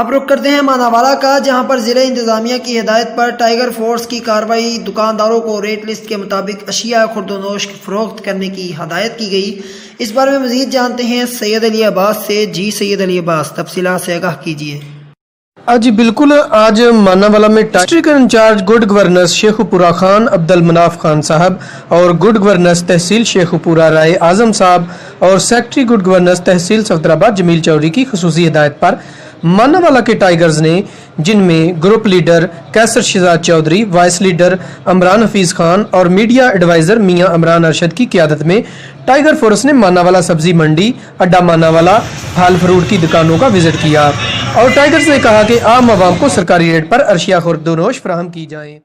اب رخ کرتے ہیں ماناوالا کا، جہاں پر ضلع انتظامیہ کی ہدایت پر ٹائیگر فورس کی کارروائی، دکانداروں کو ریٹ لسٹ کے مطابق اشیاء خرد و نوش فروخت کرنے کی ہدایت کی گئی۔ اس بارے میں مزید جانتے ہیں سید علی عباس سے۔ جی سید علی عباس، تفصیلات سے آگاہ کیجیے۔ جی بالکل، آج ماناوالا میں district in charge good governance Sheikhupura Khan عبد المناف خان صاحب اور گڈ گورننس تحصیل شیخو پورہ رائے اعظم صاحب اور سیکٹری گڈ گورننس تحصیل صفدرآباد جمیل چودھری کی خصوصی ہدایت پر ماناوالا کے ٹائیگرز نے، جن میں گروپ لیڈر کیسر شہزاد چودھری، وائس لیڈر عمران حفیظ خان اور میڈیا ایڈوائزر میاں عمران ارشد کی قیادت میں ٹائیگر فورس نے ماناوالا سبزی منڈی، اڈا ماناوالا، پھل فروٹ کی دکانوں کا وزٹ کیا اور ٹائیگرز نے کہا کہ عام عوام کو سرکاری ریٹ پر اشیاء خرد و نوش فراہم کی جائیں۔